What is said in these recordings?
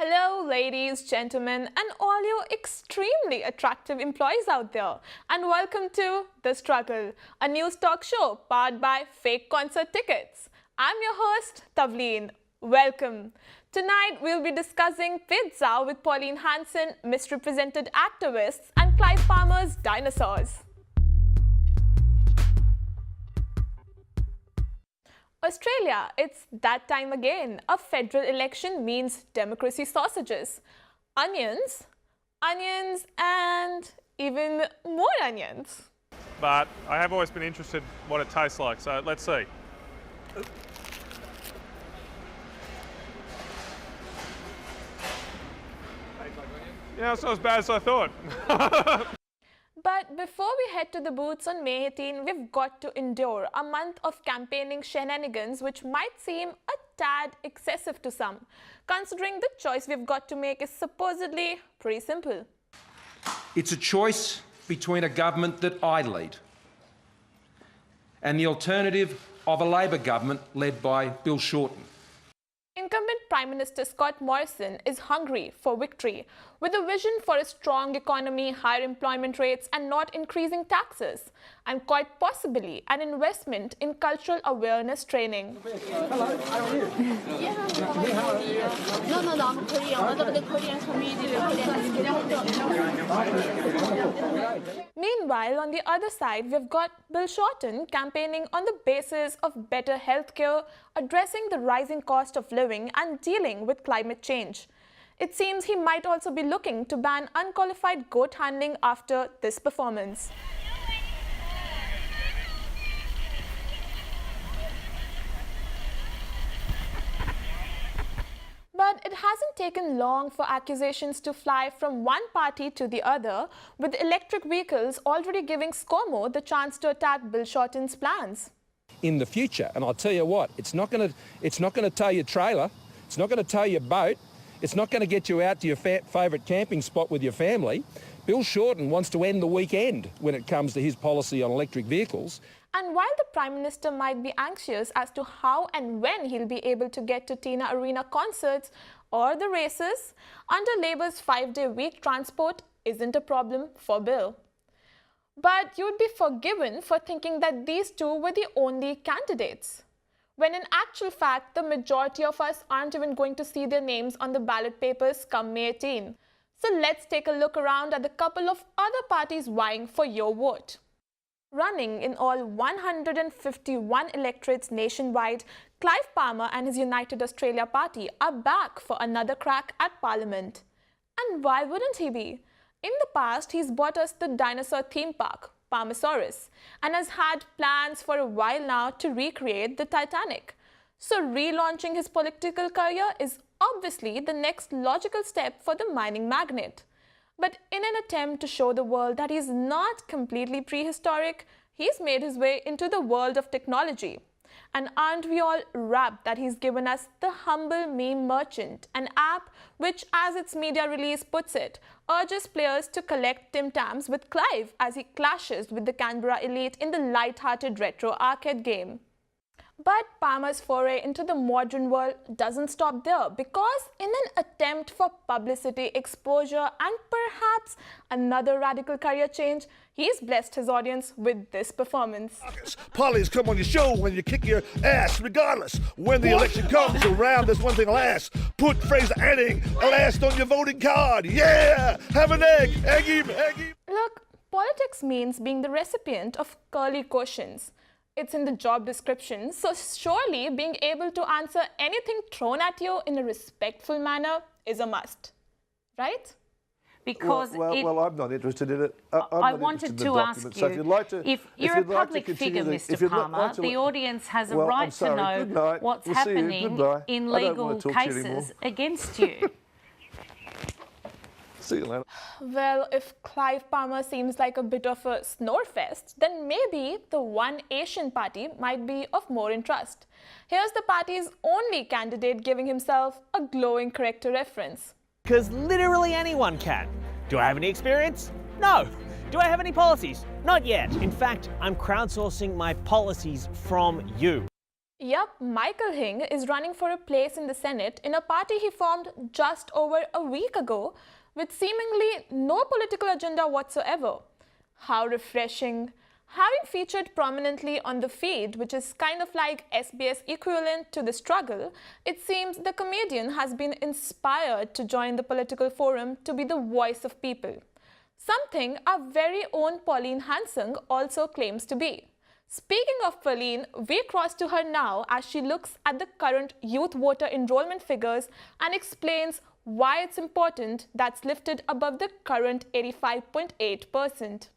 Hello, ladies, gentlemen, and all you extremely attractive employees out there, and welcome to The Struggle, a news talk show powered by fake concert tickets. I'm your host, Tavleen. Welcome. Tonight, we'll be discussing pizza with Pauline Hanson, misrepresented activists, and Clive Palmer's dinosaurs. Australia, it's that time again. A federal election means democracy sausages, onions, and even more onions. But I have always been interested in what it tastes like, so let's see. Yeah, it's not as bad as I thought. But before we head to the booths on May 18, we've got to endure a month of campaigning shenanigans which might seem a tad excessive to some, considering the choice we've got to make is supposedly pretty simple. It's a choice between a government that I lead and the alternative of a Labor government led by Bill Shorten. Incumbent Prime Minister Scott Morrison is hungry for victory, with a vision for a strong economy, higher employment rates and not increasing taxes, and quite possibly an investment in cultural awareness training. Hello, how are you? Yeah, how are you? No, I'm Korean. One of the Korean community. Meanwhile, on the other side, we've got Bill Shorten campaigning on the basis of better healthcare, addressing the rising cost of living and dealing with climate change. It seems he might also be looking to ban unqualified goat handling after this performance. But it hasn't taken long for accusations to fly from one party to the other, with electric vehicles already giving ScoMo the chance to attack Bill Shorten's plans. In the future, and I'll tell you what, it's not going to tow your trailer, it's not going to tow your boat, it's not going to get you out to your favourite camping spot with your family. Bill Shorten wants to end the weekend when it comes to his policy on electric vehicles. And while the Prime Minister might be anxious as to how and when he'll be able to get to Tina Arena concerts or the races, under Labour's 5-day week, transport isn't a problem for Bill. But you'd be forgiven for thinking that these two were the only candidates, when in actual fact, the majority of us aren't even going to see their names on the ballot papers come May 18. So let's take a look around at the couple of other parties vying for your vote. Running in all 151 electorates nationwide, Clive Palmer and his United Australia Party are back for another crack at Parliament. And why wouldn't he be? In the past, he's bought us the dinosaur theme park, Palmasaurus, and has had plans for a while now to recreate the Titanic. So relaunching his political career is obviously the next logical step for the mining magnate. But in an attempt to show the world that he's not completely prehistoric, he's made his way into the world of technology. And aren't we all rapt that he's given us the Humble Meme Merchant, an app which, as its media release puts it, urges players to collect Tim Tams with Clive as he clashes with the Canberra elite in the light-hearted retro arcade game. But Palmer's foray into the modern world doesn't stop there, because in an attempt for publicity, exposure and perhaps another radical career change, he's blessed his audience with this performance. Polly's come on your show when you kick your ass regardless. When the election comes around, there's one thing I'll ask. Put Fraser Anning last on your voting card. Yeah! Have an egg! Egg him! Egg him! Look, politics means being the recipient of curly questions. It's in the job description, so surely being able to answer anything thrown at you in a respectful manner is a must, right? Because well, I'm not interested in it. I wanted to ask you, so if you're a public figure, Mr. Palmer, the audience has a right to know what's happening in legal cases against you. See you later. Well, if Clive Palmer seems like a bit of a snorefest, then maybe the One Asian Party might be of more interest. Here's the party's only candidate giving himself a glowing corrector reference. Because literally anyone can. Do I have any experience? No. Do I have any policies? Not yet. In fact, I'm crowdsourcing my policies from you. Yup, Michael Hing is running for a place in the Senate in a party he formed just over a week ago with seemingly no political agenda whatsoever. How refreshing. Having featured prominently on the feed, which is kind of like SBS equivalent to The Struggle, it seems the comedian has been inspired to join the political forum to be the voice of people. Something our very own Pauline Hanson also claims to be. Speaking of Pauline, we cross to her now as she looks at the current youth voter enrollment figures and explains why it's important that's lifted above the current 85.8%.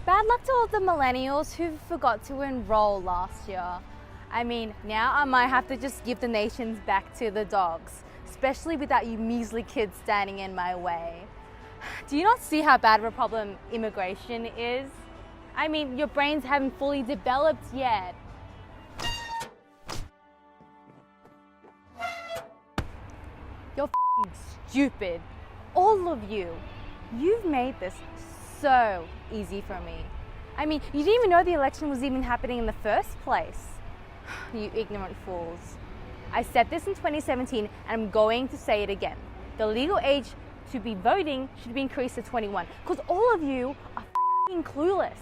Bad luck to all the millennials who forgot to enroll last year. I mean, now I might have to just give the nations back to the dogs, especially without you measly kids standing in my way. Do you not see how bad of a problem immigration is? I mean, your brains haven't fully developed yet. You're f***ing stupid. All of you. You've made this so easy for me. I mean, you didn't even know the election was even happening in the first place. You ignorant fools. I said this in 2017 and I'm going to say it again. The legal age to be voting should be increased to 21 because all of you are f***ing clueless.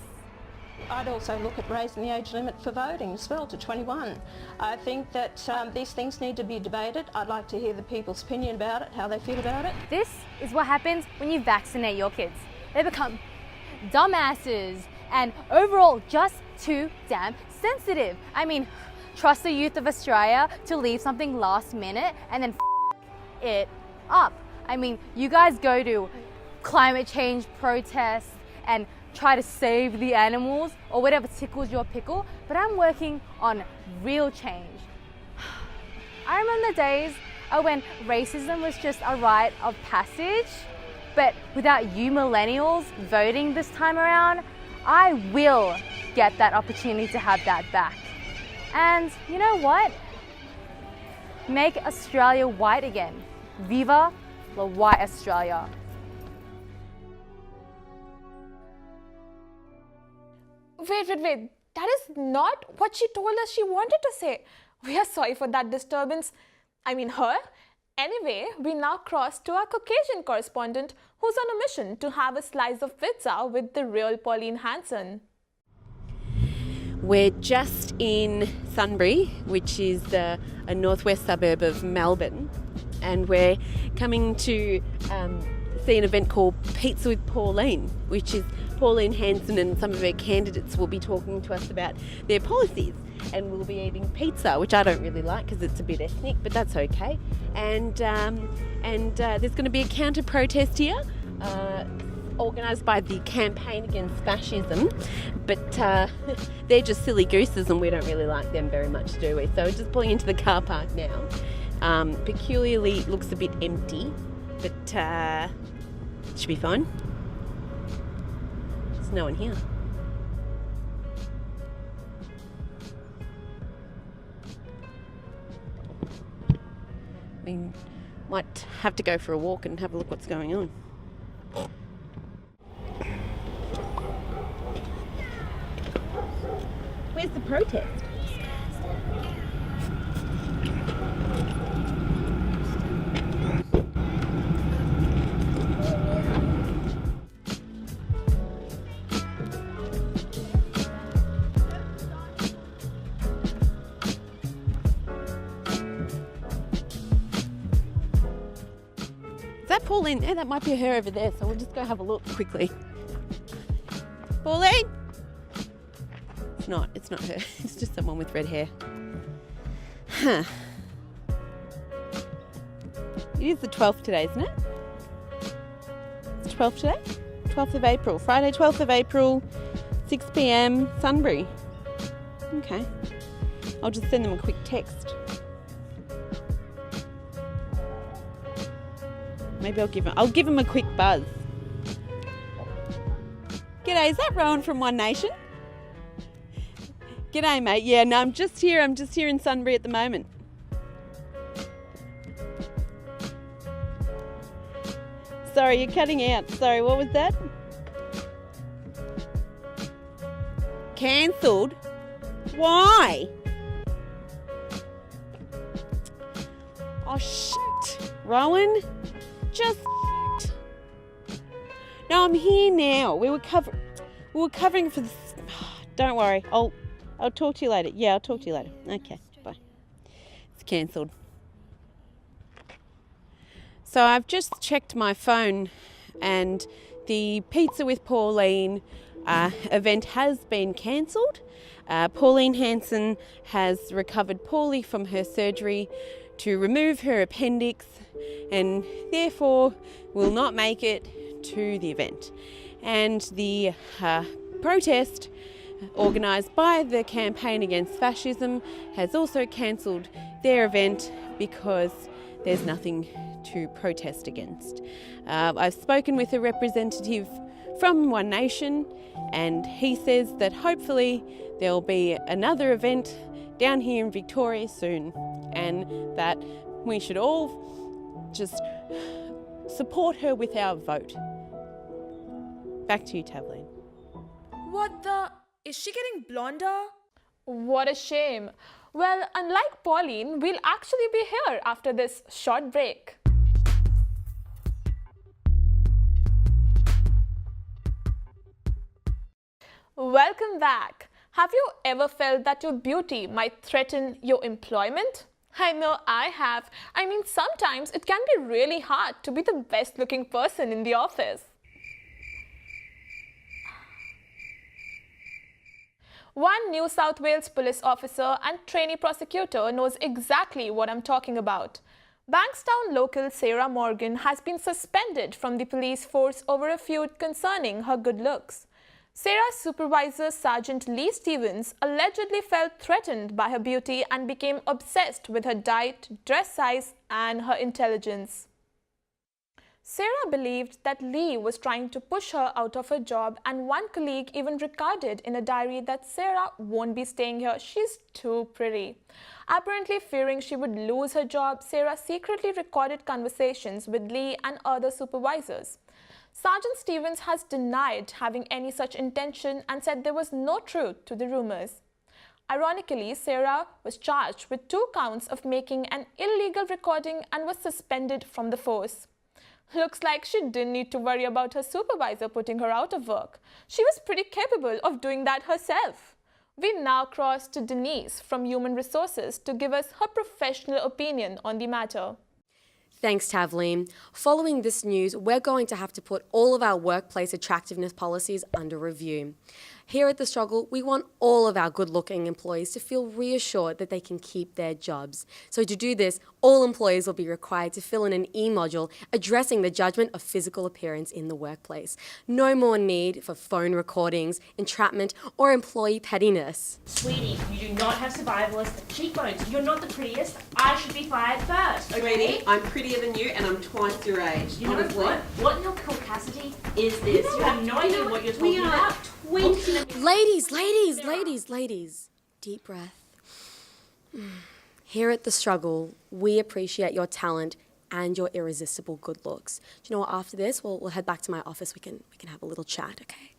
I'd also look at raising the age limit for voting as well to 21. I think that these things need to be debated. I'd like to hear the people's opinion about it, how they feel about it. This is what happens when you vaccinate your kids. They become dumbasses and overall just too damn sensitive. I mean, trust the youth of Australia to leave something last minute and then f*** it up. I mean, you guys go to climate change protests and try to save the animals or whatever tickles your pickle, but I'm working on real change. I remember the days when racism was just a rite of passage, but without you millennials voting this time around, I will get that opportunity to have that back. And you know what? Make Australia white again. Viva la white Australia. Wait. That is not what she told us she wanted to say. We are sorry for that disturbance. I mean her. Anyway, we now cross to our Caucasian correspondent who's on a mission to have a slice of pizza with the real Pauline Hanson. We're just in Sunbury, which is a northwest suburb of Melbourne, and we're coming to see an event called Pizza with Pauline, which is Pauline Hanson and some of her candidates will be talking to us about their policies, and we'll be eating pizza, which I don't really like because it's a bit ethnic, but that's okay. And there's going to be a counter-protest here, organised by the Campaign Against Fascism, but they're just silly gooses and we don't really like them very much, do we? So we're just pulling into the car park now. Peculiarly, it looks a bit empty, but it should be fine. There's no one here. We might have to go for a walk and have a look what's going on. Where's the protest? Is that Pauline? Yeah, that might be her over there, so we'll just go have a look quickly. Pauline? It's not her. It's just someone with red hair. Huh. It is the 12th today, isn't it? It's 12th today? 12th of April. Friday, 12th of April, 6 p.m, Sunbury. Okay. I'll just send them a quick text. Maybe I'll give them a quick buzz. G'day, is that Rowan from One Nation? G'day, mate. Yeah, no, I'm just here in Sunbury at the moment. Sorry, you're cutting out. Sorry, what was that? cancelled? Why? Oh, shit. Rowan, just shit. No, I'm here now. We were covering for this. Don't worry. I'll talk to you later. Yeah, I'll talk to you later. Okay, bye. It's cancelled. So I've just checked my phone and the Pizza with Pauline event has been cancelled. Pauline Hanson has recovered poorly from her surgery to remove her appendix and therefore will not make it to the event. And the protest organised by the Campaign Against Fascism has also cancelled their event because there's nothing to protest against. I've spoken with a representative from One Nation and he says that hopefully there'll be another event down here in Victoria soon and that we should all just support her with our vote. Back to you, Tavleen. What the? Is she getting blonder? What a shame. Well, unlike Pauline, we'll actually be here after this short break. Welcome back. Have you ever felt that your beauty might threaten your employment? I know I have. I mean, sometimes it can be really hard to be the best looking person in the office. One New South Wales police officer and trainee prosecutor knows exactly what I'm talking about. Bankstown local Sarah Morgan has been suspended from the police force over a feud concerning her good looks. Sarah's supervisor, Sergeant Lee Stevens, allegedly felt threatened by her beauty and became obsessed with her diet, dress size, and her intelligence. Sarah believed that Lee was trying to push her out of her job, and one colleague even recorded in a diary that Sarah won't be staying here, she's too pretty. Apparently fearing she would lose her job, Sarah secretly recorded conversations with Lee and other supervisors. Sergeant Stevens has denied having any such intention and said there was no truth to the rumors. Ironically, Sarah was charged with 2 counts of making an illegal recording and was suspended from the force. Looks like she didn't need to worry about her supervisor putting her out of work. She was pretty capable of doing that herself. We now cross to Denise from Human Resources to give us her professional opinion on the matter. Thanks, Tavleen. Following this news, we're going to have to put all of our workplace attractiveness policies under review. Here at The Struggle, we want all of our good-looking employees to feel reassured that they can keep their jobs. So to do this, all employees will be required to fill in an e-module addressing the judgment of physical appearance in the workplace. No more need for phone recordings, entrapment, or employee pettiness. Sweetie, you do not have survivalist cheekbones. You're not the prettiest. I should be fired first. Sweetie, I'm prettier than you and I'm twice your age. You know what? What in your caucasity is this? You have no idea what you're talking about. Ladies, deep breath. Here at The Struggle, we appreciate your talent and your irresistible good looks. Do you know what, after this, we'll head back to my office, we can have a little chat, okay?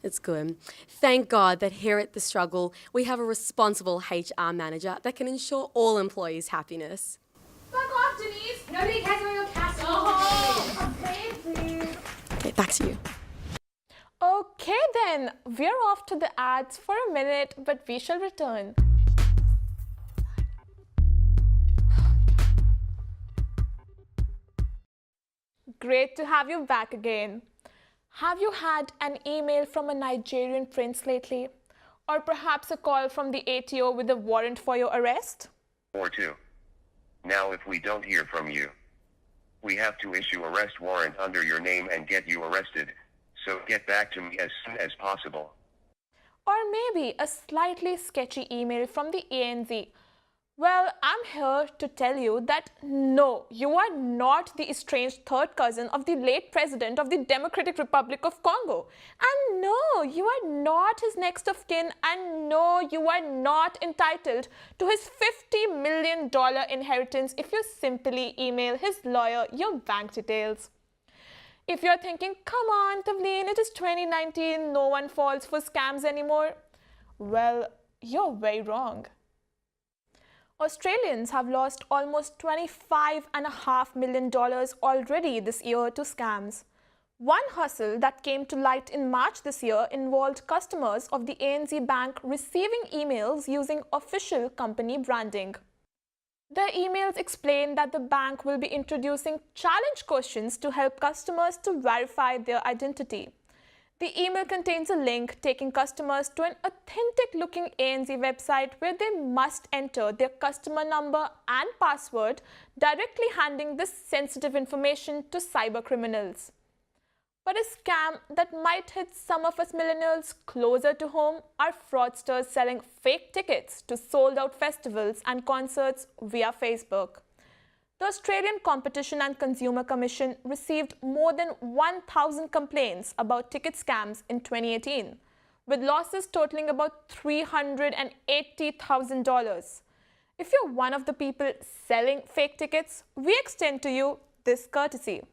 It's good. Thank God that here at The Struggle, we have a responsible HR manager that can ensure all employees' happiness. Fuck off, Denise! Nobody cares about your castle. Go home! Okay, please. Okay, back to you. Okay then, we're off to the ads for a minute, but we shall return. Great to have you back again. Have you had an email from a Nigerian prince lately? Or perhaps a call from the ATO with a warrant for your arrest? Or 2. Now if we don't hear from you, we have to issue arrest warrant under your name and get you arrested. So get back to me as soon as possible. Or maybe a slightly sketchy email from the ANZ. Well, I'm here to tell you that no, you are not the estranged third cousin of the late president of the Democratic Republic of Congo. And no, you are not his next of kin. And no, you are not entitled to his $50 million inheritance if you simply email his lawyer your bank details. If you're thinking, come on, Tavleen, it is 2019, no one falls for scams anymore. Well, you're very wrong. Australians have lost almost $25.5 million already this year to scams. One hustle that came to light in March this year involved customers of the ANZ Bank receiving emails using official company branding. The emails explain that the bank will be introducing challenge questions to help customers to verify their identity. The email contains a link taking customers to an authentic-looking ANZ website where they must enter their customer number and password, directly handing this sensitive information to cybercriminals. But a scam that might hit some of us millennials closer to home are fraudsters selling fake tickets to sold-out festivals and concerts via Facebook. The Australian Competition and Consumer Commission received more than 1,000 complaints about ticket scams in 2018, with losses totaling about $380,000. If you're one of the people selling fake tickets, we extend to you this courtesy.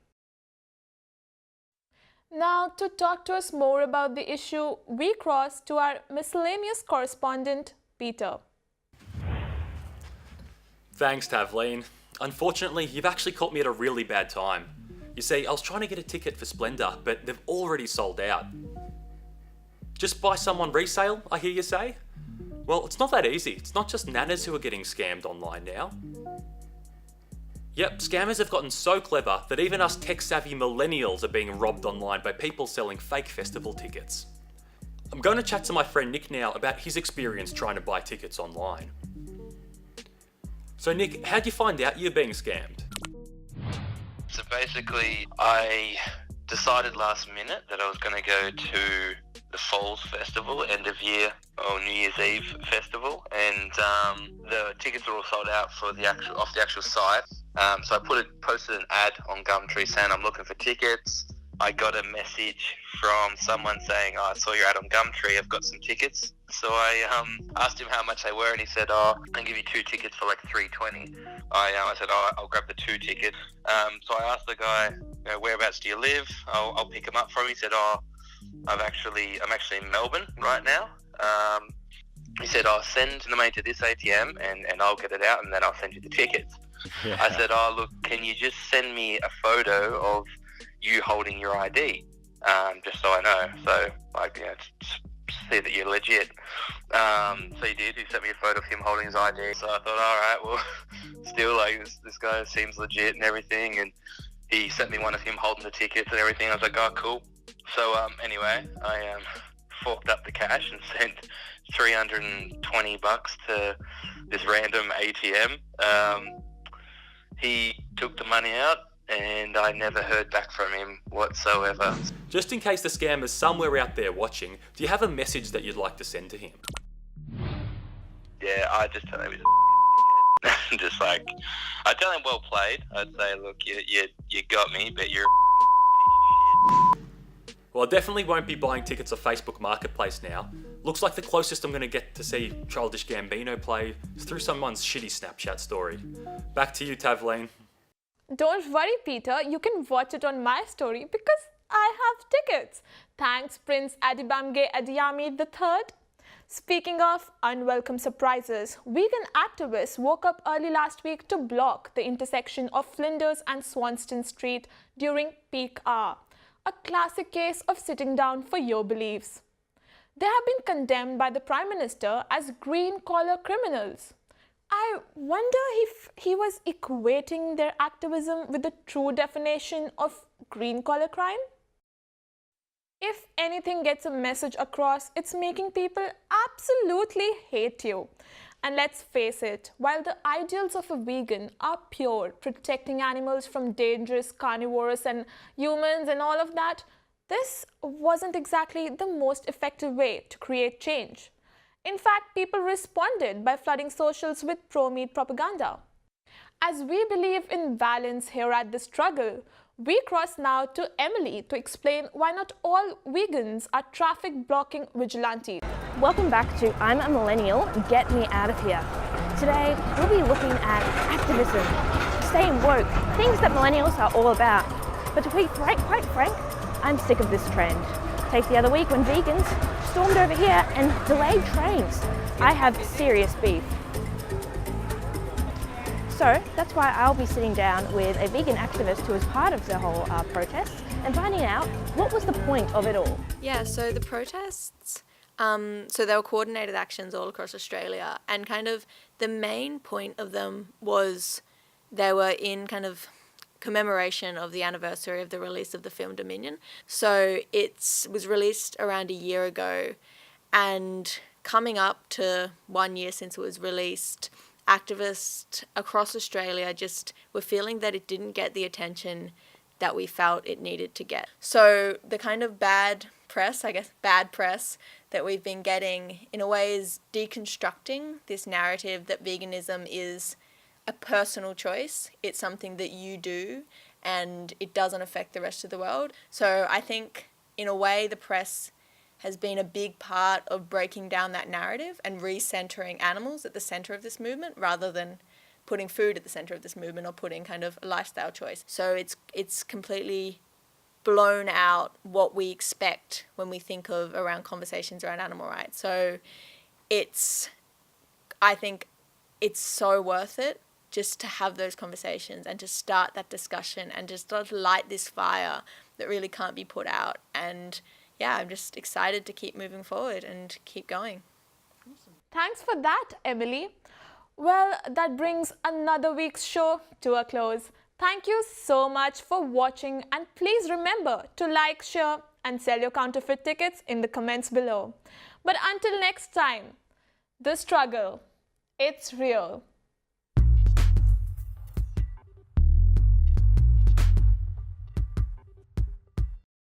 Now, to talk to us more about the issue, we cross to our miscellaneous correspondent, Peter. Thanks, Tavleen. Unfortunately, you've actually caught me at a really bad time. You see, I was trying to get a ticket for Splendour, but they've already sold out. Just buy some on resale, I hear you say? Well, it's not that easy. It's not just nanas who are getting scammed online now. Yep, scammers have gotten so clever that even us tech-savvy millennials are being robbed online by people selling fake festival tickets. I'm going to chat to my friend Nick now about his experience trying to buy tickets online. So Nick, how'd you find out you're being scammed? So basically, I decided last minute that I was going to go to the Falls Festival, end of year, or New Year's Eve festival, and the tickets were all sold out for off the actual site. So I posted an ad on Gumtree saying I'm looking for tickets. I got a message from someone saying, I saw your ad on Gumtree, I've got some tickets. So I asked him how much they were, and he said, I'll give you 2 tickets for like $320. I said, I'll grab the 2 tickets. So I asked the guy, whereabouts do you live? I'll pick him up from him. He said, I'm actually in Melbourne right now. He said, I'll send the money to this ATM and I'll get it out and then I'll send you the tickets. Yeah. I said, look, can you just send me a photo of you holding your ID, just so I know, so see that you're legit. So he did. He sent me a photo of him holding his ID. So I thought, all right, well, still this guy seems legit and everything. And he sent me one of him holding the tickets and everything. I was like, oh, cool. So anyway, I forked up the cash and sent $320 to this random ATM. He took the money out, and I never heard back from him whatsoever. Just in case the scammer's somewhere out there watching, do you have a message that you'd like to send to him? Yeah, I just tell him he's a fucking dickhead. Just like, I tell him well played. I'd say, look, you got me, but you're a piece of shit. Well, I definitely won't be buying tickets off Facebook Marketplace now. Looks like the closest I'm going to get to see Childish Gambino play is through someone's shitty Snapchat story. Back to you, Tavleen. Don't worry, Peter. You can watch it on my story because I have tickets. Thanks, Prince Adibamge Adiyami III. Speaking of unwelcome surprises, vegan activists woke up early last week to block the intersection of Flinders and Swanston Street during peak hour. A classic case of sitting down for your beliefs. They have been condemned by the Prime Minister as green-collar criminals. I wonder if he was equating their activism with the true definition of green-collar crime? If anything gets a message across, it's making people absolutely hate you. And let's face it, while the ideals of a vegan are pure, protecting animals from dangerous carnivores and humans and all of that, this wasn't exactly the most effective way to create change. In fact, people responded by flooding socials with pro-meat propaganda. As we believe in balance here at The Struggle, we cross now to Emily to explain why not all vegans are traffic-blocking vigilantes. Welcome back to I'm a Millennial, Get Me Out of Here. Today, we'll be looking at activism, staying woke, things that millennials are all about. But to be quite frank, I'm sick of this trend. Take the other week when vegans stormed over here and delayed trains. I have serious beef. So that's why I'll be sitting down with a vegan activist who was part of the whole protest and finding out what was the point of it all. Yeah, so the protests, so there were coordinated actions all across Australia, and kind of the main point of them was they were in kind of commemoration of the anniversary of the release of the film Dominion. So it was released around a year ago, and coming up to 1 year since it was released, activists across Australia just were feeling that it didn't get the attention that we felt it needed to get. So the kind of bad press that we've been getting in a way is deconstructing this narrative that veganism is a personal choice. It's something that you do and it doesn't affect the rest of the world. So I think in a way the press has been a big part of breaking down that narrative and recentering animals at the centre of this movement rather than putting food at the centre of this movement or putting kind of a lifestyle choice. So it's completely blown out what we expect when we think of around conversations around animal rights. So I think it's so worth it just to have those conversations and to start that discussion and just to light this fire that really can't be put out. And yeah, I'm just excited to keep moving forward and keep going. Thanks for that, Emily. Well, that brings another week's show to a close. Thank you so much for watching, and please remember to like, share and sell your counterfeit tickets in the comments below. But until next time, the struggle, it's real.